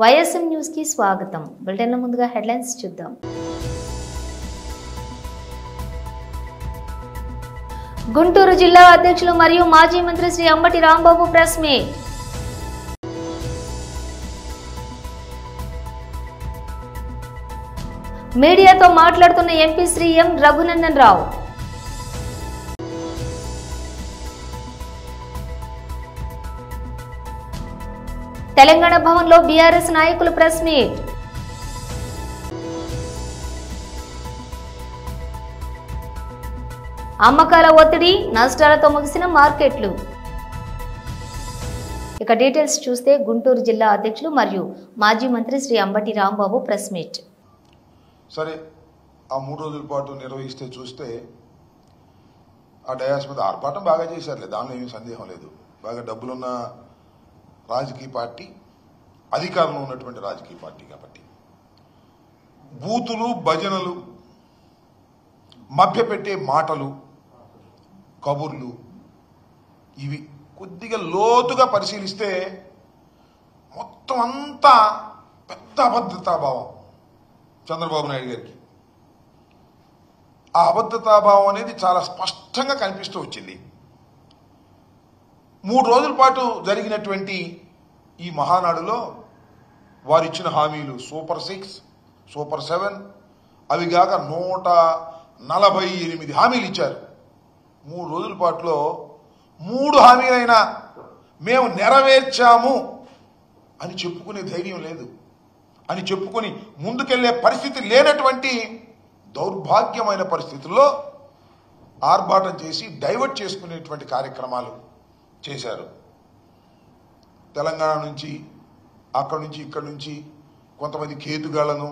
YSM news కి స్వాగతం. Bulletin లో ముందుగా హెడ్లైన్స్ చూద్దాం. గుంటూరు జిల్లా అధ్యక్షులు మరియు మాజీ మంత్రి శ్రీ అంబటి రాంబాబు ప్రెస్ మీట్. మీడియాతో మాట్లాడుతున్న ఎంపీ శ్రీ ఎం రఘునందన్ రావు. తెలంగాణ భవన్లో బీఆర్ఎస్ నాయకులు ప్రెస్ మీట్. అమ్మకాల ఒత్తిడి, నష్టాలతో ముగిసిన మార్కెట్లు. ఇక డీటెయిల్స్ చూస్తే గుంటూరు జిల్లా అధ్యక్షులు మరియు మాజీ మంత్రి శ్రీ అంబటి రాంబాబు ప్రెస్ మీట్. సరే, ఆ 3 రోజుల పాటు నిర్వహిస్తే చూస్తే ఆ డయాస్ మీద ఆర్భాటం బాగా చేశారులే, దానిలో ఏమీ సందేహం లేదు. బాగా డబ్బులున్న రాజకీయ పార్టీ, అధికారంలో ఉన్నటువంటి రాజకీయ పార్టీ కాబట్టి బూతులు, భజనలు, మభ్యపెట్టే మాటలు, కబుర్లు, ఇవి కొద్దిగా లోతుగా పరిశీలిస్తే మొత్తం అంతా పెద్ద అభద్రతాభావం చంద్రబాబు నాయుడు గారికి. ఆ అభద్రతాభావం అనేది చాలా స్పష్టంగా కనిపిస్తూ వచ్చింది. 3 రోజుల పాటు జరిగినటువంటి ఈ మహానాడులో వారు ఇచ్చిన హామీలు సూపర్ 6, సూపర్ 7, అవి కాక 148 హామీలు ఇచ్చారు. 3 రోజుల పాటులో 3 హామీలైనా మేము నెరవేర్చాము అని చెప్పుకునే ధైర్యం లేదు, అని చెప్పుకొని ముందుకెళ్లే పరిస్థితి లేనటువంటి దౌర్భాగ్యమైన పరిస్థితుల్లో ఆర్భాటం చేసి డైవర్ట్ చేసుకునేటువంటి కార్యక్రమాలు చేశారు. తెలంగాణ నుంచి, అక్కడి నుంచి, ఇక్కడి నుంచి కొంతమంది కేతుగాళ్లను,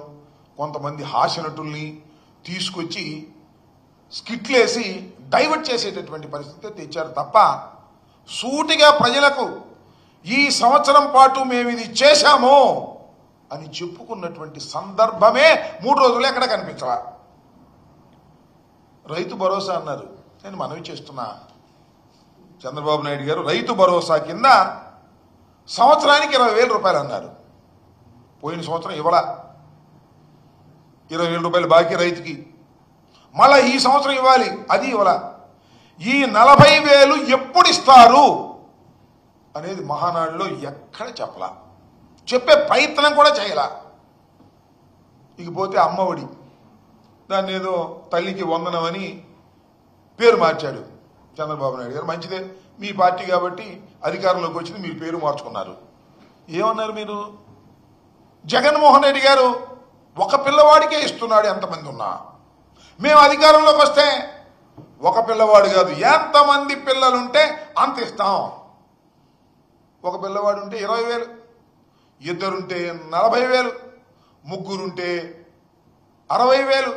కొంతమంది హాస్యనటుల్ని తీసుకొచ్చి స్కిట్లేసి డైవర్ట్ చేసేటటువంటి పరిస్థితి తెచ్చారు తప్ప సూటిగా ప్రజలకు ఈ సంవత్సరం పాటు మేము ఇది చేశాము అని చెప్పుకున్నటువంటి సందర్భమే 3 రోజులు ఎక్కడ కనిపించవా. రైతు భరోసా అన్నారు. నేను మనవి చేస్తున్నా, చంద్రబాబు నాయుడు గారు రైతు భరోసా కింద సంవత్సరానికి 20,000 రూపాయలు అన్నారు. పోయిన సంవత్సరం ఇవ్వాల 20,000 రూపాయలు బాకీ రైతుకి, మళ్ళా ఈ సంవత్సరం ఇవ్వాలి, అది ఇవ్వాల. ఈ 40,000 ఎప్పుడు ఇస్తారు అనేది మహానాడులో ఎక్కడ చెప్పలా, చెప్పే ప్రయత్నం కూడా చేయలా. ఇకపోతే అమ్మఒడి, దాన్ని ఏదో తల్లికి వందనమని పేరు మార్చాడు చంద్రబాబు నాయుడు గారు. మంచిదే, మీ పార్టీ కాబట్టి అధికారంలోకి వచ్చింది, మీరు పేరు మార్చుకున్నారు. ఏమన్నారు మీరు? జగన్మోహన్ రెడ్డి గారు ఒక పిల్లవాడికే ఇస్తున్నాడు ఎంతమంది ఉన్నా, మేము అధికారంలోకి వస్తే ఒక పిల్లవాడు కాదు, ఎంతమంది పిల్లలుంటే అంత ఇస్తాం. ఒక పిల్లవాడు ఉంటే 20,000, ఇద్దరుంటే 40,000, ముగ్గురుంటే 60,000,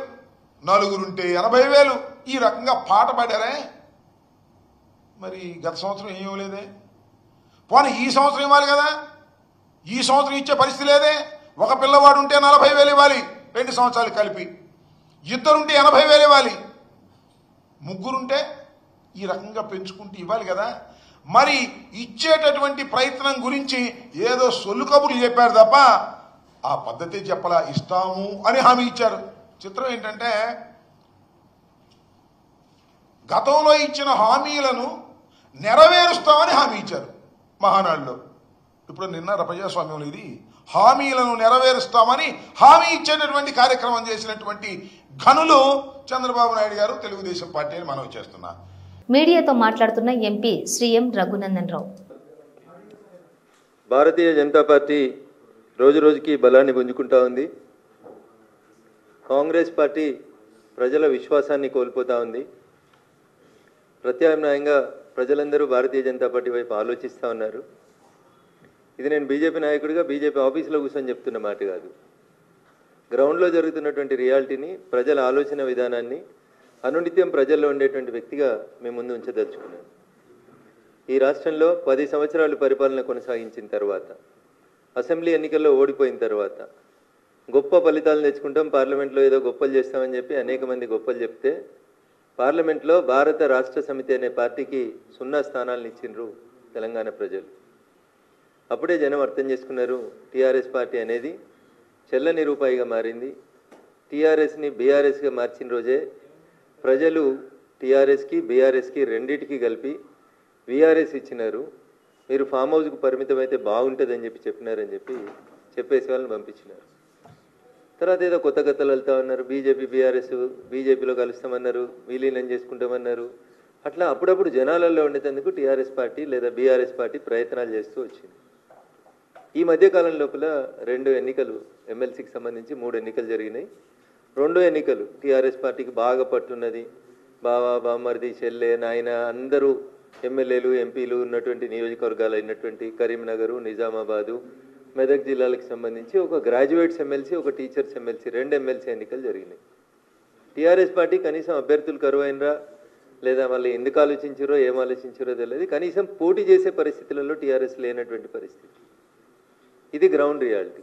నలుగురుంటే 80,000, ఈ రకంగా పాట పాడారే. మరి గత సంవత్సరం ఏం ఇవ్వలేదే, పోనీ ఈ సంవత్సరం ఇవ్వాలి కదా. ఈ సంవత్సరం ఇచ్చే పరిస్థితి లేదే. ఒక పిల్లవాడు ఉంటే 40,000 ఇవ్వాలి 2 సంవత్సరాలు కలిపి, ఇద్దరుంటే 80,000 ఇవ్వాలి, ముగ్గురుంటే ఈ రకంగా పెంచుకుంటూ ఇవ్వాలి కదా. మరి ఇచ్చేటటువంటి ప్రయత్నం గురించి ఏదో సొల్లు కబుర్లు చెప్పారు తప్ప ఆ పద్ధతి చెప్పలా. ఇస్తాము అని హామీ ఇచ్చారు. చిత్రం ఏంటంటే గతంలో ఇచ్చిన హామీలను నెరవేరుస్తామని హామీ ఇచ్చారు మహానాడులో. ఇప్పుడు నిన్న ప్రజాస్వామ్యంలో ఇది హామీలను నెరవేరుస్తామని హామీ ఇచ్చేటటువంటి కార్యక్రమం చేసినటువంటి ఘనులు చంద్రబాబు నాయుడు గారు, తెలుగుదేశం పార్టీ అని మనవి చేస్తున్నా. మీడియాతో మాట్లాడుతున్న ఎంపీ శ్రీ ఎం రఘునందన్ రావు. భారతీయ జనతా పార్టీ రోజు రోజుకి బలాన్ని పుంజుకుంటా ఉంది. కాంగ్రెస్ పార్టీ ప్రజల విశ్వాసాన్ని కోల్పోతూ ఉంది. ప్రత్యామ్నాయంగా ప్రజలందరూ భారతీయ జనతా పార్టీ వైపు ఆలోచిస్తూ ఉన్నారు. ఇది నేను బీజేపీ నాయకుడిగా బీజేపీ ఆఫీసులో కూర్చొని చెప్తున్న మాట కాదు. గ్రౌండ్లో జరుగుతున్నటువంటి రియాలిటీని, ప్రజల ఆలోచన విధానాన్ని అనునిత్యం ప్రజల్లో ఉండేటువంటి వ్యక్తిగా మేము ముందు ఉంచదలుచుకున్నాను. ఈ రాష్ట్రంలో 10 సంవత్సరాలు పరిపాలన కొనసాగించిన తర్వాత, అసెంబ్లీ ఎన్నికల్లో ఓడిపోయిన తర్వాత గొప్ప ఫలితాలు తెచ్చుకుంటాం, పార్లమెంట్లో ఏదో గొప్పలు చేస్తామని చెప్పి అనేక మంది గొప్పలు చెప్తే పార్లమెంట్లో భారత రాష్ట్ర సమితి అనే పార్టీకి 0 స్థానాలను ఇచ్చిండ్రు తెలంగాణ ప్రజలు. అప్పుడే జనం అర్థం చేసుకున్నారు టీఆర్ఎస్ పార్టీ అనేది చెల్లని రూపాయిగా మారింది. టీఆర్ఎస్ని బీఆర్ఎస్గా మార్చిన రోజే ప్రజలు టీఆర్ఎస్కి బీఆర్ఎస్కి రెండింటికి కలిపి వీఆర్ఎస్ ఇచ్చినారు. మీరు ఫామ్ హౌస్కు పరిమితమైతే బాగుంటుందని చెప్పినారని చెప్పేసి వాళ్ళని పంపించినారు. తర్వాత ఏదో కొత్త కథలు వెళ్తా ఉన్నారు. బీజేపీ బీఆర్ఎస్ బీజేపీలో కలుస్తామన్నారు, విలీనం చేసుకుంటామన్నారు. అట్లా అప్పుడప్పుడు జనాలలో ఉండేందుకు టీఆర్ఎస్ పార్టీ లేదా బీఆర్ఎస్ పార్టీ ప్రయత్నాలు చేస్తూ వచ్చింది. ఈ మధ్యకాలం లోపల 2 ఎన్నికలు ఎమ్మెల్సీకి సంబంధించి 3 ఎన్నికలు జరిగినాయి. 2 ఎన్నికలు టీఆర్ఎస్ పార్టీకి బాగా పట్టున్నది. బావా బామ్మర్ది చెల్లె నాయన అందరూ ఎమ్మెల్యేలు ఎంపీలు ఉన్నటువంటి నియోజకవర్గాలు అయినటువంటి కరీంనగరు, నిజామాబాదు, మెదక్ జిల్లాలకు సంబంధించి ఒక గ్రాడ్యుయేట్స్ ఎమ్మెల్సీ, ఒక టీచర్స్ ఎమ్మెల్సీ 2 ఎమ్మెల్సీ ఎన్నికలు జరిగినాయి. టీఆర్ఎస్ పార్టీ కనీసం అభ్యర్థులు కరువైనరా లేదా మళ్ళీ ఎందుకు ఆలోచించారో ఏం ఆలోచించారో తెలియదు. కనీసం పోటీ చేసే పరిస్థితులలో టీఆర్ఎస్ లేనటువంటి పరిస్థితి. ఇది గ్రౌండ్ రియాలిటీ.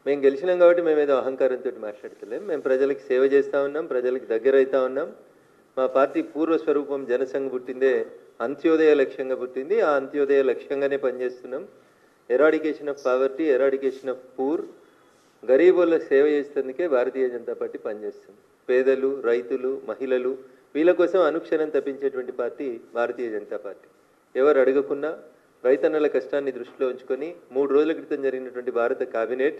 మేము గెలిచినాం కాబట్టి మేము ఏదో అహంకారంతో మాట్లాడతలేం. మేము ప్రజలకు సేవ చేస్తూ ఉన్నాం, ప్రజలకు దగ్గర అవుతా ఉన్నాం. మా పార్టీ పూర్వస్వరూపం జనసంఘ్ పుట్టిందే అంత్యోదయ లక్ష్యంగా పుట్టింది. ఆ అంత్యోదయ లక్ష్యంగానే పనిచేస్తున్నాం. Eradication of poverty, eradication of poor, గరీబులకు సేవ చేసేందుకే భారతీయ జనతా పార్టీ పనిచేస్తుంది. పేదలు, రైతులు, మహిళలు వీళ్ళ కోసం అనుక్షణం తప్పించేటువంటి పార్టీ భారతీయ జనతా పార్టీ. ఎవరు అడగకున్నా రైతన్నల కష్టాన్ని దృష్టిలో ఉంచుకొని 3 రోజుల క్రితం జరిగినటువంటి భారత కేబినెట్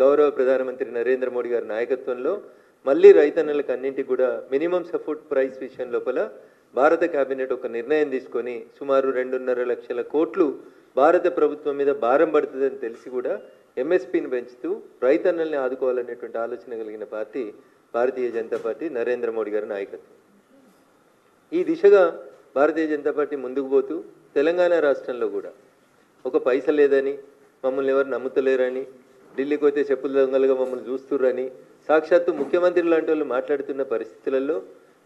గౌరవ ప్రధానమంత్రి నరేంద్ర మోడీ గారి నాయకత్వంలో మళ్ళీ రైతన్నలకు అన్నింటికి కూడా మినిమం సపోర్ట్ ప్రైస్ విషయం లోపల భారత కేబినెట్ ఒక నిర్ణయం తీసుకొని సుమారు 2.5 లక్షల కోట్లు భారత ప్రభుత్వం మీద భారం పడుతుందని తెలిసి కూడా ఎంఎస్పీని పెంచుతూ రైతన్నల్ని ఆదుకోవాలనేటువంటి ఆలోచన కలిగిన పార్టీ భారతీయ జనతా పార్టీ, నరేంద్ర మోడీ గారి నాయకత్వం. ఈ దిశగా భారతీయ జనతా పార్టీ ముందుకు పోతూ తెలంగాణ రాష్ట్రంలో కూడా ఒక పైస లేదని, మమ్మల్ని ఎవరు నమ్ముతలేరని, ఢిల్లీకి పోతే చెప్పుల దొంగలుగా మమ్మల్ని చూస్తుర్రని సాక్షాత్తు ముఖ్యమంత్రి లాంటి వాళ్ళు మాట్లాడుతున్న పరిస్థితులలో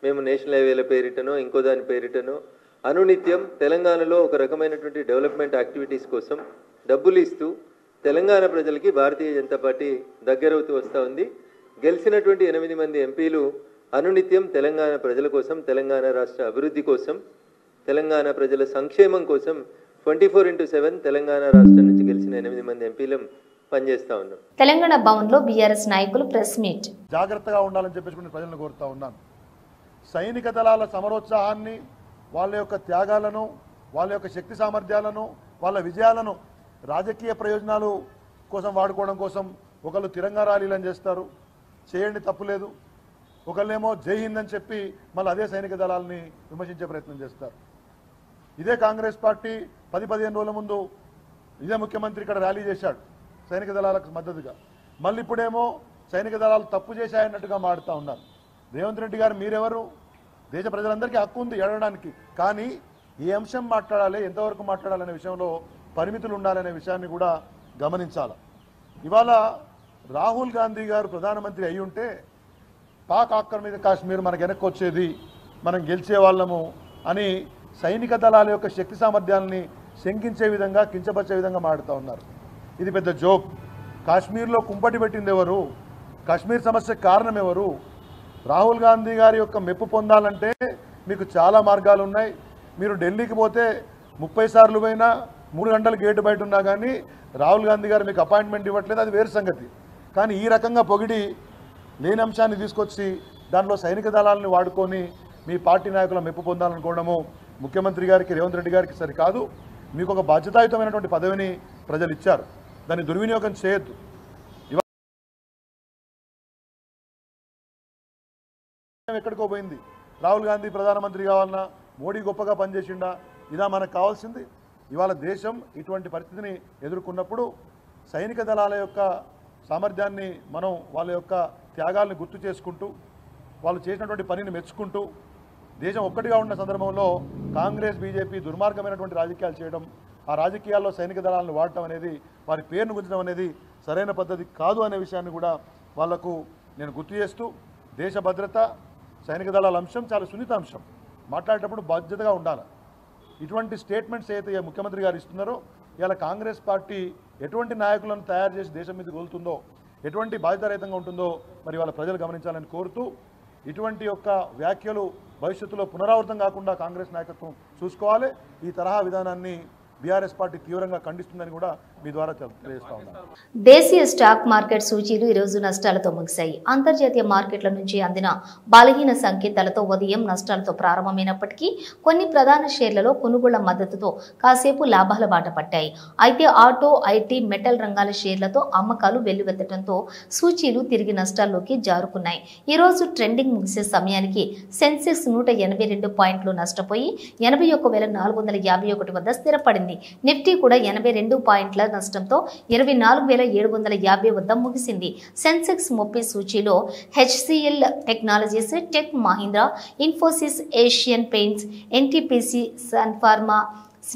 మేము నేషనల్ హైవేల పేరిటనో ఇంకో దాని పేరిటనో అనునిత్యం తెలంగాణలో ఒక రకమైనటువంటి డెవలప్మెంట్ యాక్టివిటీస్ కోసం డబ్బులు ఇస్తూ తెలంగాణ ప్రజలకి భారతీయ జనతా పార్టీ దగ్గరవుతూ వస్తూ ఉంది. గెలిచినటువంటి 8 మంది ఎంపీలు అనునిత్యం తెలంగాణ ప్రజల కోసం, తెలంగాణ రాష్ట్ర అభివృద్ధి కోసం, తెలంగాణ ప్రజల సంక్షేమం కోసం 24/7 తెలంగాణ రాష్ట్రం నుంచి గెలిచిన 8 మంది ఎంపీలు పనిచేస్తా ఉన్నాం. తెలంగాణ భవన్లో బీఆర్ఎస్ నాయకులు ప్రెస్ మీట్. జాగ్రత్తగా ఉండాలని చెప్పేసి ప్రజలను కోరుతా ఉన్నాను. సైనిక దళాల సమరోత్సాహాన్ని, వాళ్ళ యొక్క త్యాగాలను, వాళ్ళ యొక్క శక్తి సామర్థ్యాలను, వాళ్ళ విజయాలను రాజకీయ ప్రయోజనాలు కోసం వాడుకోవడం కోసం ఒకళ్ళు తిరంగా ర్యాలీలను చేస్తారు. చేయండి, తప్పులేదు. ఒకళ్ళేమో జై హింద్ అని చెప్పి మళ్ళీ అదే సైనిక దళాలని విమర్శించే ప్రయత్నం చేస్తారు. ఇదే కాంగ్రెస్ పార్టీ 10-15 రోజుల ముందు ఇదే ముఖ్యమంత్రి ఇక్కడ ర్యాలీ చేశాడు సైనిక దళాలకు మద్దతుగా. మళ్ళీ ఇప్పుడేమో సైనిక దళాలు తప్పు చేశాయన్నట్టుగా మాడుతూ ఉన్నారు. రేవంత్ రెడ్డి గారు మీరెవరు? దేశ ప్రజలందరికీ హక్కు ఉంది అడగడానికి. కానీ ఏ అంశం మాట్లాడాలి, ఎంతవరకు మాట్లాడాలనే విషయంలో పరిమితులు ఉండాలనే విషయాన్ని కూడా గమనించాలి. ఇవాళ రాహుల్ గాంధీ గారు ప్రధానమంత్రి అయి ఉంటే పాక్ ఆక్రమిత కాశ్మీర్ మనకు వెనక్కి వచ్చేది, మనం గెలిచే వాళ్ళము అని సైనిక దళాల యొక్క శక్తి సామర్థ్యాలని శంకించే విధంగా, కించపరిచే విధంగా మాడుతూ ఉన్నారు. ఇది పెద్ద జోక్. కాశ్మీర్లో కుంపటి పెట్టింది ఎవరు? కాశ్మీర్ సమస్యకు కారణం ఎవరు? రాహుల్ గాంధీ గారి యొక్క మెప్పు పొందాలంటే మీకు చాలా మార్గాలు ఉన్నాయి. మీరు ఢిల్లీకి పోతే 30 సార్లు పోయినా 3 గంటలు గేటు బయట ఉన్నా కానీ రాహుల్ గాంధీ గారు మీకు అపాయింట్మెంట్ ఇవ్వట్లేదు, అది వేరు సంగతి. కానీ ఈ రకంగా పొగిడి లేని అంశాన్ని తీసుకొచ్చి దానిలో సైనిక దళాలను వాడుకొని మీ పార్టీ నాయకుల మెప్పు పొందాలనుకోవడము ముఖ్యమంత్రి గారికి, రేవంత్ రెడ్డి గారికి సరికాదు. మీకు ఒక బాధ్యతాయుతమైనటువంటి పదవిని ప్రజలు ఇచ్చారు, దాన్ని దుర్వినియోగం చేయొద్దు. ఎక్కడికో పోయింది. రాహుల్ గాంధీ ప్రధానమంత్రి కావాలన్నా, మోడీ గొప్పగా పనిచేసిండా, ఇదా మనకు కావాల్సింది? ఇవాళ దేశం ఇటువంటి పరిస్థితిని ఎదుర్కొన్నప్పుడు సైనిక దళాల యొక్క సామర్థ్యాన్ని మనం వాళ్ళ యొక్క త్యాగాలను గుర్తు చేసుకుంటూ, వాళ్ళు చేసినటువంటి పనిని మెచ్చుకుంటూ, దేశం ఒక్కటిగా ఉన్న సందర్భంలో కాంగ్రెస్, బీజేపీ దుర్మార్గమైనటువంటి రాజకీయాలు చేయడం, ఆ రాజకీయాల్లో సైనిక దళాలను వాడటం అనేది, వారి పేరును గుంచడం అనేది సరైన పద్ధతి కాదు అనే విషయాన్ని కూడా వాళ్లకు నేను గుర్తు చేస్తూ, దేశ భద్రత, సైనిక దళాల అంశం చాలా సున్నిత అంశం. మాట్లాడేటప్పుడు బాధ్యతగా ఉండాలి. ఇటువంటి స్టేట్మెంట్స్ అయితే ముఖ్యమంత్రి గారు ఇస్తున్నారో, ఇవాళ కాంగ్రెస్ పార్టీ ఎటువంటి నాయకులను తయారు చేసి దేశం మీద గోలుతుందో, ఎటువంటి బాధ్యతారహితంగా ఉంటుందో మరి వాళ్ళ ప్రజలు గమనించాలని కోరుతూ, ఇటువంటి యొక్క వ్యాఖ్యలు భవిష్యత్తులో పునరావృతం కాకుండా కాంగ్రెస్ నాయకత్వం చూసుకోవాలి. ఈ తరహా విధానాన్ని బీఆర్ఎస్ పార్టీ తీవ్రంగా ఖండిస్తుందని కూడా మీ ద్వారా తెలియజేస్తా ఉన్నాను. దేశీయ స్టాక్ మార్కెట్ సూచీలు ఈ రోజు నష్టాలతో ముగిశాయి. అంతర్జాతీయ మార్కెట్ల నుంచి అందిన బలహీన సంకేతాలతో ఉదయం నష్టాలతో ప్రారంభమైనప్పటికీ కొన్ని ప్రధాన షేర్లలో కొనుగోళ్ల మద్దతుతో కాసేపు లాభాల బాట పట్టాయి. అయితే ఆటో, ఐటీ, మెటల్ రంగాల షేర్లతో అమ్మకాలు వెల్లువెత్తడంతో సూచీలు తిరిగి నష్టాల్లోకి జారుకున్నాయి. ఈ రోజు ట్రెండింగ్ ముగిసే సమయానికి సెన్సెక్స్ 182 పాయింట్లు నష్టపోయి 81,451 వద్ద స్థిరపడింది. నిఫ్టీ కూడా 82 పాయింట్ల నష్టంతో 24,750 వద్ద ముగిసింది. సెన్సెక్స్ 30 సూచీలో HCL Technologies, Tech Mahindra, Infosys, Asian Paints, NTPC, Sun Pharma,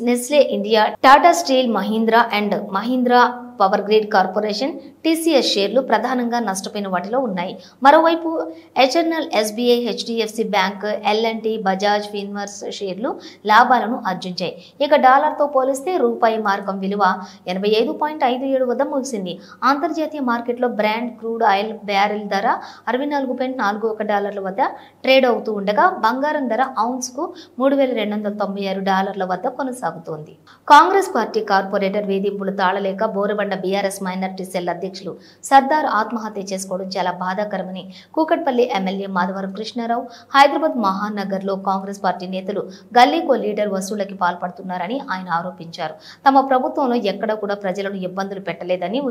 Nestle India, Tata Steel, Mahindra and Mahindra power grid corporation, TCS షేర్లు ప్రధానంగా నష్టపోయిన వాటిలో ఉన్నాయి. మరోవైపు HNL, SBI, HDFC bank, L and T, Bajaj Finserv షేర్లు లాభాలను ఆర్జించాయి. ఇక డాలర్తో పోలిస్తే రూపాయి మార్కం విలువ 85.57 వద్ద ముగిసింది. అంతర్జాతీయ మార్కెట్లో బ్రాండ్ క్రూడ్ ఆయిల్ బ్యారెల్ ధర $64.41 వద్ద ట్రేడ్ అవుతూ ఉండగా బంగారం ధర ఔన్స్కు $3,296 వద్ద కొనసాగుతోంది. కాంగ్రెస్ పార్టీ కార్పొరేటర్ వేధింపులు తాళలేక బోరబండ బీఆర్ఎస్ మైనారిటీ సెల్ అధ్యక్షులు సర్దార్ ఆత్మహత్య చేసుకోవడం చాలా బాధాకరమని కూకట్పల్లి ఎమ్మెల్యే మాధవరం కృష్ణారావు, హైదరాబాద్ మహానగర్ లో కాంగ్రెస్ పార్టీ నేతలు గల్లీకో లీడర్ వసూళ్లకి పాల్పడుతున్నారని ఆయన ఆరోపించారు. తమ ప్రభుత్వంలో ఎక్కడ కూడా ప్రజలను ఇబ్బందులు పెట్టలేదని,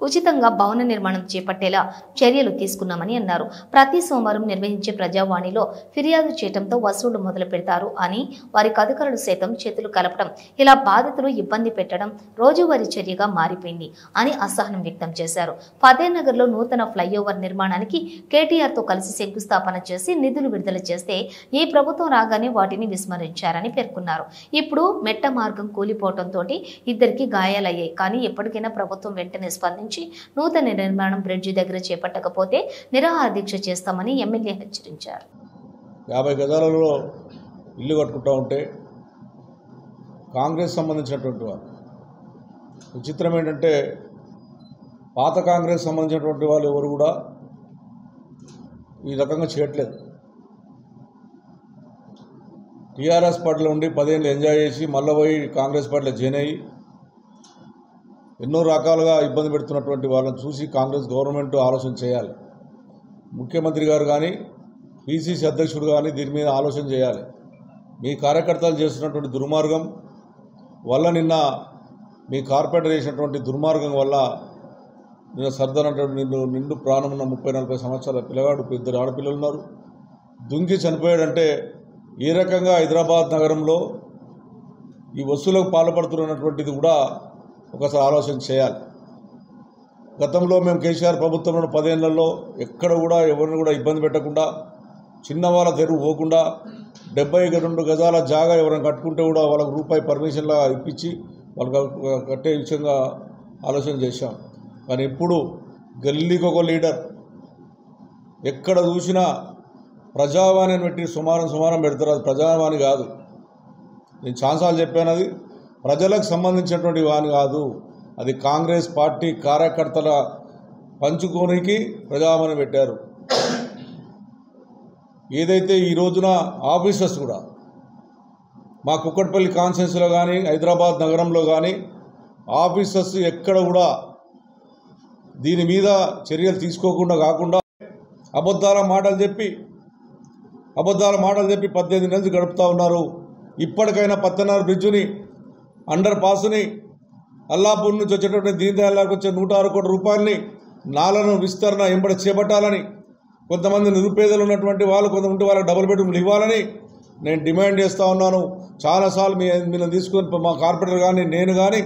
ఉచితంగా భవన నిర్మాణం చేపట్టేలా చర్యలు తీసుకున్నామని అన్నారు. ప్రతి సోమవారం నిర్వహించే ప్రజావాణిలో ఫిర్యాదు చేయడంతో వసూళ్లు మొదలు పెడతారు అని, వారికి అధికారులు సైతం చేతులు కలపడం, ఇలా బాధితులు ఇబ్బంది పెట్టడం రోజువారీ చర్యగా మారిపోయింది అని అసహనం వ్యక్తం చేశారు. ఫతేనగర్లో నూతన ఫ్లైఓవర్ నిర్మాణానికి కేటీఆర్తో కలిసి శంకుస్థాపన చేసి నిధులు విడుదల చేస్తే ఈ ప్రభుత్వం రాగానే వాటిని విస్మరించారని పేర్కొన్నారు. ఇప్పుడు మెట్ట మార్గం కూలిపోవడంతో ఇద్దరికి గాయాలయ్యాయి. కానీ ఎప్పటికైనా ప్రభుత్వం వెంటనే స్పందించి నూతన నిర్మాణం బ్రిడ్జి దగ్గర చేపట్టకపోతే నిరాహార దీక్ష చేస్తామని ఎమ్మెల్యే హెచ్చరించారు. 50 గజాలలో ఇల్లు కట్టుకుంటూ ఉంటే కాంగ్రెస్ సంబంధించినటువంటి వారు, విచిత్రం ఏంటంటే పాత కాంగ్రెస్ సంబంధించినటువంటి వాళ్ళు ఎవరు కూడా ఈ రకంగా చేయట్లేదు. టీఆర్ఎస్ పార్టీలో ఉండి 10 ఏళ్ళు ఎంజాయ్ చేసి మళ్ళీ పోయి కాంగ్రెస్ పార్టీలో జాయిన్ అయ్యి ఎన్నో రకాలుగా ఇబ్బంది పెడుతున్నటువంటి వాళ్ళని చూసి కాంగ్రెస్ గవర్నమెంట్ ఆలోచన చేయాలి. ముఖ్యమంత్రి గారు కానీ, పిసిసి అధ్యక్షుడు కానీ దీని మీద ఆలోచన చేయాలి. మీ కార్యకర్తలు చేస్తున్నటువంటి దుర్మార్గం వల్ల, నిన్న మీ కార్పొరేటర్ చేసినటువంటి దుర్మార్గం వల్ల నిన్న సర్దార్ అంటే నిండు ప్రాణం ఉన్న 30-40 సంవత్సరాల పిల్లగాడు, 2 ఆడపిల్లలు ఉన్నారు, దుంకి చనిపోయాడంటే ఈ రకంగా హైదరాబాద్ నగరంలో ఈ వసూలకు పాల్పడుతున్నటువంటిది కూడా ఒకసారి ఆలోచన చేయాలి. గతంలో మేము కేసీఆర్ ప్రభుత్వంలో 10 ఏళ్లలో ఎక్కడ కూడా ఎవరిని కూడా ఇబ్బంది పెట్టకుండా, చిన్నవాళ్ళ తెరువు పోకుండా 72 గజాల జాగా ఎవరైనా కట్టుకుంటే కూడా వాళ్ళకు రూపాయి పర్మిషన్లా ఇప్పించి వాళ్ళకి కట్టే విషయంగా ఆలోచన చేశాం. కానీ ఇప్పుడు గల్లీకి ఒక లీడర్, ఎక్కడ చూసినా ప్రజావాణి అని పెట్టి సుమారం పెడతారు. అది ప్రజావాణి కాదు. నేను చాలాసార్లు చెప్పాను, అది ప్రజలకు సంబంధించినటువంటి వాణి కాదు. అది కాంగ్రెస్ పార్టీ కార్యకర్తల పంచుకోనికి ప్రజావాణి పెట్టారు. ఏదైతే ఈ రోజున ఆఫీసర్స్ కూడా మా కుక్కట్పల్లి కాన్స్టిట్యున్సీలో కానీ, హైదరాబాద్ నగరంలో కానీ ఆఫీసర్స్ ఎక్కడ కూడా దీని మీద చర్యలు తీసుకోకుండా కాకుండా అబద్ధాల మాటలు చెప్పి 18 నెలలు గడుపుతూ ఉన్నారు. ఇప్పటికైనా పత్తనార్ బ్రిడ్జిని, అండర్ పాస్ని, అల్లాపూర్ నుంచి వచ్చేటటువంటి దీన్ దయాళకి వచ్చే 106 కోట్ల రూపాయలని నాలను విస్తరణ ఎంబడి చేపట్టాలని, కొంతమంది నిరుపేదలు ఉన్నటువంటి వాళ్ళు కొంతమంది వాళ్ళకి డబుల్ బెడ్రూమ్లు ఇవ్వాలని నేను డిమాండ్ చేస్తూ ఉన్నాను. చాలాసార్లు మీరు తీసుకొని మా కార్పొరేటర్ కానీ, నేను కానీ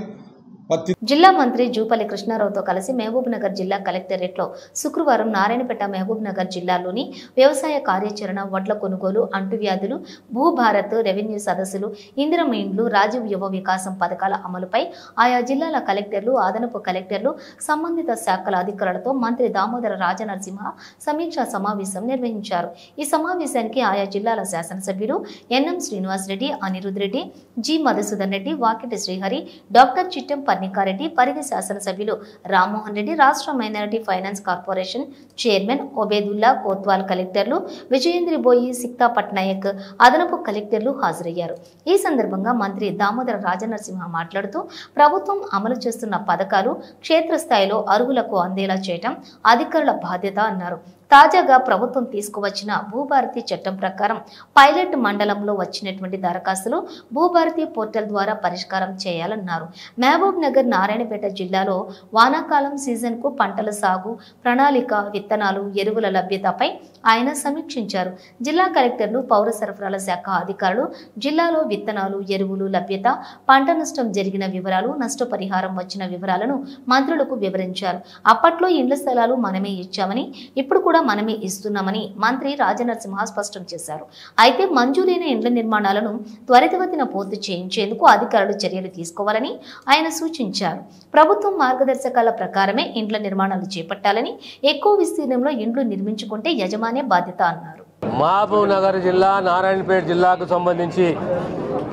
జిల్లా మంత్రి జూపల్లి కృష్ణారావుతో కలిసి మహబూబ్ నగర్ జిల్లా కలెక్టరేట్లో శుక్రవారం నారాయణపేట, మహబూబ్ నగర్ జిల్లాలోని వ్యవసాయ కార్యాచరణ, వడ్ల కొనుగోలు, అంటువ్యాధులు, భూభారత్, రెవెన్యూ సదస్సులు, ఇందిరమ్మ ఇండ్లు, రాజీవ్ యువ వికాసం పథకాల అమలుపై ఆయా జిల్లాల కలెక్టర్లు, అదనపు కలెక్టర్లు, సంబంధిత శాఖల అధికారులతో మంత్రి దామోదర రాజనరసింహ సమీక్షా సమావేశం నిర్వహించారు. ఈ సమావేశానికి ఆయా జిల్లాల శాసనసభ్యులు NM Srinivas Reddy, Anirudh Reddy, G Madhusudan Reddy, Vakiti Srihari, doctor Chittem Kannikareddy, Parigi శాసనసభ్యులు రామ్మోహన్ రెడ్డి, రాష్ట్ర minority finance corporation chairman Obaidullah, Kotwal కలెక్టర్లు విజయేంద్రబోయి, సిక్తా పట్నాయక్, అదనపు కలెక్టర్లు హాజరయ్యారు. ఈ సందర్భంగా మంత్రి దామోదర రాజనరసింహ మాట్లాడుతూ ప్రభుత్వం అమలు చేస్తున్న పథకాలు క్షేత్రస్థాయిలో అర్హులకు అందేలా చేయటం అధికారుల బాధ్యత అన్నారు. తాజాగా ప్రభుత్వం తీసుకువచ్చిన భూభారతి చట్టం ప్రకారం పైలట్ మండలంలో వచ్చినటువంటి దరఖాస్తులు భూభారతి పోర్టల్ ద్వారా పరిష్కారం చేయాలన్నారు. మహబూబ్ నగర్, నారాయణపేట జిల్లాలో వానాకాలం సీజన్కు పంటల సాగు ప్రణాళిక, విత్తనాలు, ఎరువుల లభ్యతపై ఆయన సమీక్షించారు. జిల్లా కలెక్టర్లు, పౌర సరఫరాల శాఖ అధికారులు జిల్లాలో విత్తనాలు, ఎరువులు లభ్యత, పంట నష్టం జరిగిన వివరాలు, నష్టపరిహారం వచ్చిన వివరాలను మంత్రులకు వివరించారు. అప్పట్లో ఇండ్ల స్థలాలు మనమే ఇచ్చామని, ఇప్పుడు కూడా మనమే ఇస్తున్నామని మంత్రి రాజనరసింహ స్పష్టం చేశారు. అయితే మంజూరైన ఇండ్ల నిర్మాణాలను త్వరితగతిన పూర్తి చేయించేందుకు అధికారులు చర్యలు తీసుకోవాలని ఆయన సూచించారు. ప్రభుత్వం మార్గదర్శకాల ప్రకారమే ఇండ్ల నిర్మాణాలు చేపట్టాలని, ఎక్కువ విస్తీర్ణంలో ఇండ్లు నిర్మించుకుంటే యజమానే బాధ్యత అన్నారు. మహబూబ్ నగర్ జిల్లా, నారాయణపేట జిల్లాకు సంబంధించి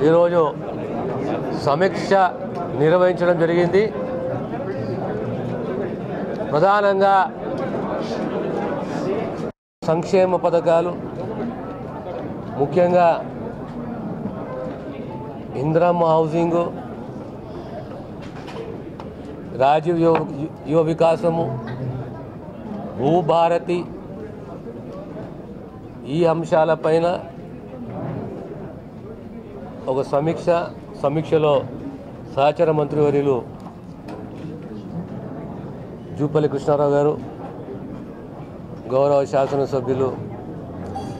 ఈరోజు సమీక్ష నిర్వహించడం జరిగింది. ప్రధానంగా సంక్షేమ పథకాలు, ముఖ్యంగా ఇందిరమ్మ హౌసింగు, రాజీవ్ యువ వికాసము, భూభారతి, ఈ అంశాలపైన ఒక సమీక్షలో సహచర మంత్రివర్యులు జూపల్లి కృష్ణారావు గారు, గౌరవ శాసనసభ్యులు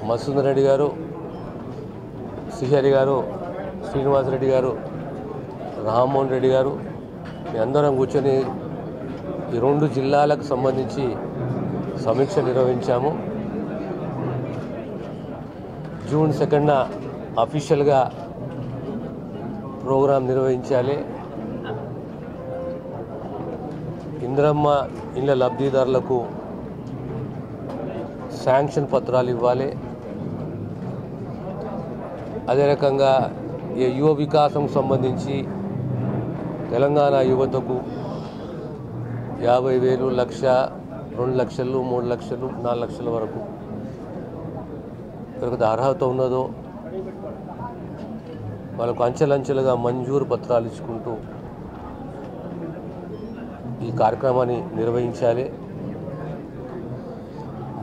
మసూదన్ రెడ్డి గారు, శ్రీహరి గారు, శ్రీనివాసరెడ్డి గారు, రామ్మోహన్ రెడ్డి గారు, మీ అందరం కూర్చొని ఈ 2 జిల్లాలకు సంబంధించి సమీక్ష నిర్వహించాము. జూన్ 2న అఫీషియల్గా ప్రోగ్రాం నిర్వహించాలి. ఇందిరమ్మ ఇళ్ల లబ్ధిదారులకు శాంక్షన్ పత్రాలు ఇవ్వాలి. అదే రకంగా ఈ యువ వికాసం సంబంధించి తెలంగాణ యువతకు 50,000, 1,00,000, 2 లక్షలు, 3 లక్షలు, 4 లక్షల వరకు ఎవరికి అర్హత ఉన్నదో వాళ్ళకు అంచెలంచెలుగా మంజూరు పత్రాలు ఇచ్చుకుంటూ ఈ కార్యక్రమాన్ని నిర్వహించాలి.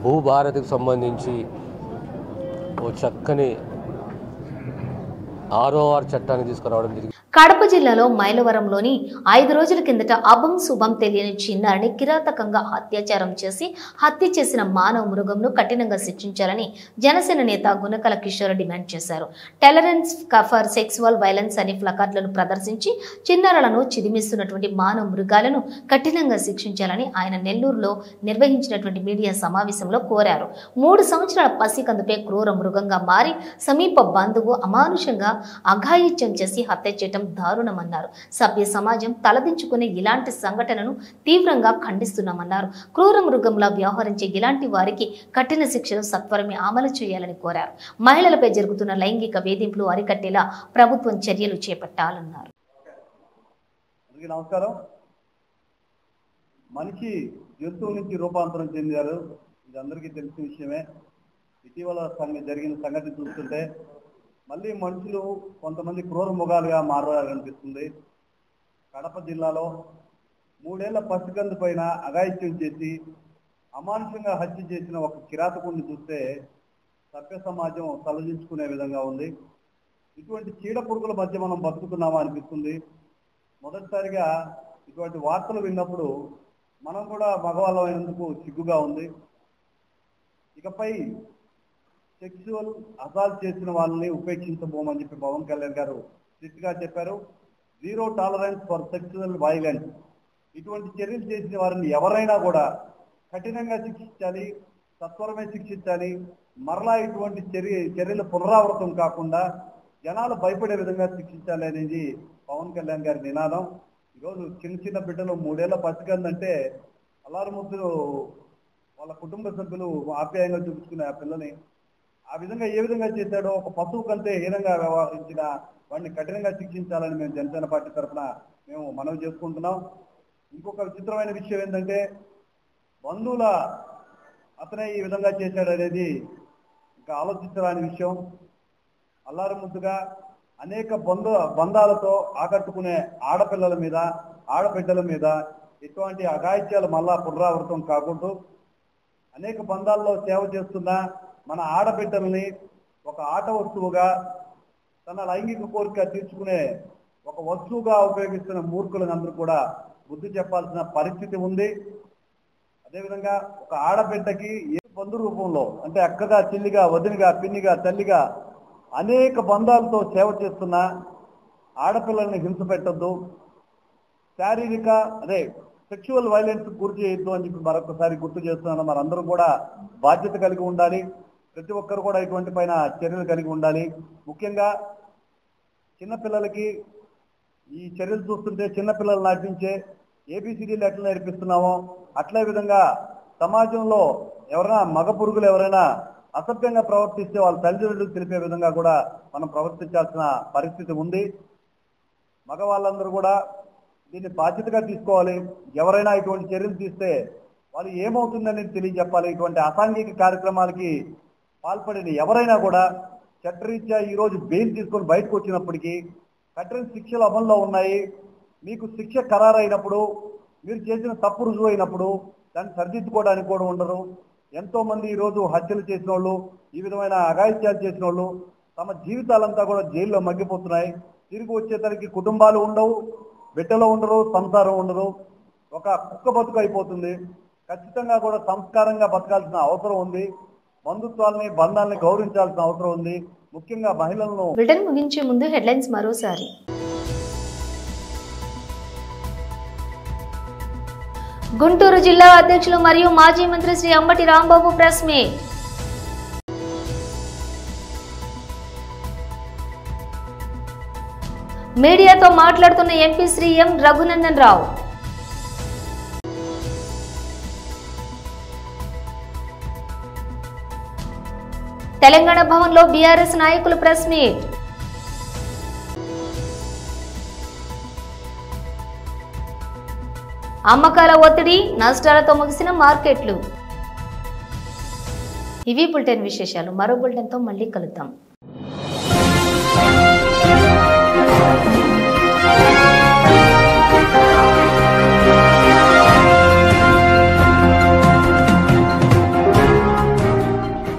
భూభారతికి సంబంధించి ఓ చక్కని ROR చట్టాన్ని తీసుకురావడం జరిగింది. కడప జిల్లాలో మైలవరంలోని 5 రోజుల కిందట అభం శుభం తెలియని చిన్నారిని కిరాతకంగా అత్యాచారం చేసి హత్య చేసిన మానవ మృగంను కఠినంగా శిక్షించాలని జనసేన నేత గుణకల కిషోర్ డిమాండ్ చేశారు. టాలరెన్స్ ఫర్ సెక్సువల్ వైలెన్స్ అనే ప్లకార్డులను ప్రదర్శించి చిన్నారులను చిదిమిస్తున్నటువంటి మానవ మృగాలను కఠినంగా శిక్షించాలని ఆయన నెల్లూరులో నిర్వహించినటువంటి మీడియా సమావేశంలో కోరారు. 3 సంవత్సరాల పసికందుపై క్రూర మృగంగా మారి సమీప బంధువు అమానుషంగా అఘాయిత్యం చేసి హత్య చేయడం దారుణమన్నారు. సభ్య సమాజం తలదించుకునే ఇలాంటి సంఘటనను తీవ్రంగా ఖండిస్తున్నామన్నారు. క్రూర మృగంలా వ్యవహరించే ఇలాంటి వారికి కఠిన శిక్షలు సత్వరమే అమలు చేయాలని కోరారు. మహిళలపై జరుగుతున్న లైంగిక వేధింపులు అరికట్టేలా ప్రభుత్వం చర్యలు చేపట్టాలన్నారు. నమస్కారం. మనిషి జంతువు నుంచి రూపాంతరం చెందారు, ఇది అందరికీ తెలిసిన విషయమే. ఇటీవల జరిగిన సంఘటన చూస్తుంటే మళ్ళీ మనుషులు కొంతమంది క్రూర మృగాలుగా మారాలనిపిస్తుంది. కడప జిల్లాలో 3 ఏళ్ల పసికందు పైన అఘాయిత్యం చేసి అమానుషంగా హత్య చేసిన ఒక కిరాతకుడిని చూస్తే సభ్య సమాజం తలదించుకునే విధంగా ఉంది. ఇటువంటి చీడ పురుగుల మధ్య మనం బతుకుతున్నామా అనిపిస్తుంది. మొదటిసారిగా ఇటువంటి వార్తలు విన్నప్పుడు మనం కూడా మగవాళ్ళం అయినందుకు సిగ్గుగా ఉంది. ఇకపై సెక్సువల్ అసాల్ట్ చేసిన వాళ్ళని ఉపేక్షించబోమని చెప్పి పవన్ కళ్యాణ్ గారు స్ట్రిక్ట్గా చెప్పారు. 0 టాలరెన్స్ ఫర్ సెక్సువల్ వైలెన్స్. ఇటువంటి చర్యలు చేసిన వారిని ఎవరైనా కూడా కఠినంగా శిక్షించాలి, సత్వరమే శిక్షించాలి. మరలా ఇటువంటి చర్యలు పునరావృతం కాకుండా జనాలు భయపడే విధంగా శిక్షించాలి అనేది పవన్ కళ్యాణ్ గారి నినాదం. ఈరోజు చిన్న బిడ్డలు 3 ఏళ్ల పసికందంటే అల్లారు ముద్దులు వాళ్ళ కుటుంబ సభ్యులు ఆప్యాయంగా చూపించుకునే ఆ పిల్లని ఆ విధంగా ఏ విధంగా చేశాడో, ఒక పశువు కంటే హీనంగా వ్యవహరించిన వాడిని కఠినంగా శిక్షించాలని మేము జనసేన పార్టీ తరఫున మేము మనవి చేసుకుంటున్నాం. ఇంకొక విచిత్రమైన విషయం ఏంటంటే బంధువుల అతనే ఈ విధంగా చేశాడు అనేది ఇంకా ఆలోచించరాని విషయం. అల్లారు ముద్దుగా అనేక బంధాలతో ఆకట్టుకునే ఆడపిల్లల మీద ఆడబిడ్డల మీద ఇటువంటి అఘాయిత్యాలు మళ్ళా పునరావృతం కాకుండా అనేక బంధాల్లో సేవ చేస్తున్న మన ఆడబిడ్డల్ని ఒక ఆట వస్తువుగా తన లైంగిక కోరిక తీర్చుకునే ఒక వస్తువుగా ఉపయోగిస్తున్న మూర్ఖులందరూ కూడా బుద్ధి చెప్పాల్సిన పరిస్థితి ఉంది. అదేవిధంగా ఒక ఆడబిడ్డకి ఏ బంధు రూపంలో అంటే అక్కగా చెల్లిగా వదినిగా పిన్నిగా తల్లిగా అనేక బంధాలతో సేవ చేస్తున్న ఆడపిల్లల్ని హింస పెట్టద్దు, శారీరక సెక్షువల్ వైలెన్స్ గురి చేయొద్దు అని చెప్పి మరొకసారి గుర్తు చేస్తున్నాను. మనందరం కూడా బాధ్యత కలిగి ఉండాలి. ప్రతి ఒక్కరు కూడా ఇటువంటి పైన చర్యలు కలిగి ఉండాలి. ముఖ్యంగా చిన్నపిల్లలకి ఈ చర్యలు చూస్తుంటే చిన్నపిల్లలు నటించే ఏబిసిడీలు ఎట్లా నేర్పిస్తున్నామో అట్లే విధంగా సమాజంలో ఎవరైనా మగ పురుగులు ఎవరైనా అసభ్యంగా ప్రవర్తిస్తే వాళ్ళ తల్లిదండ్రులకు తెలిపే విధంగా కూడా మనం ప్రవర్తించాల్సిన పరిస్థితి ఉంది. మగవాళ్ళందరూ కూడా దీన్ని బాధ్యతగా తీసుకోవాలి. ఎవరైనా ఇటువంటి చర్యలు తీస్తే వాళ్ళు ఏమవుతుందని తెలియజెప్పాలి. ఇటువంటి అసాంఘిక కార్యక్రమాలకి పాల్పడిన ఎవరైనా కూడా చట్టరీత్యా ఈరోజు బెయిల్ తీసుకొని బయటకు వచ్చినప్పటికీ కఠిన శిక్షలు అమల్లో ఉన్నాయి. మీకు శిక్ష ఖరారైనప్పుడు మీరు చేసిన తప్పు రుజువు అయినప్పుడు దాన్ని సరిదిద్దుకోవడానికి కూడా ఉండరు. ఎంతో మంది ఈరోజు హత్యలు చేసిన వాళ్ళు, ఈ విధమైన అఘాయిత్యాలు చేసిన వాళ్ళు తమ జీవితాలంతా కూడా జైల్లో మగ్గిపోతున్నాయి. తిరిగి వచ్చేసరికి కుటుంబాలు ఉండవు, బిడ్డలు ఉండరు, సంసారం ఉండదు, ఒక కుక్క బతుకు అయిపోతుంది. ఖచ్చితంగా కూడా సంస్కారంగా బతకాల్సిన అవసరం ఉంది. బంధుత్వాలని బంధాలని గౌరవించాల్సిన అవసరం ఉంది. ముఖ్యంగా మహిళలను. బ్రిటన్ ముగించే ముందు హెడ్లైన్స్ మరోసారి. గుంటూరు జిల్లా అధ్యక్షులు మరియు మాజీ మంత్రి శ్రీ అంబటి రాంబాబు ప్రెస్ మీట్. మీడియాతో మాట్లాడుతున్న ఎంపీ శ్రీ ఎం రఘునందన్ రావు. తెలంగాణ భవన్లో బీఆర్ఎస్ నాయకులు ప్రెస్ మీట్. అమ్మకాల ఒత్తిడి, నష్టాలతో ముగిసిన మార్కెట్లు. ఇవి బులెటిన్ విశేషాలు. మరో బులెటిన్తో మళ్ళీ కలుద్దాం.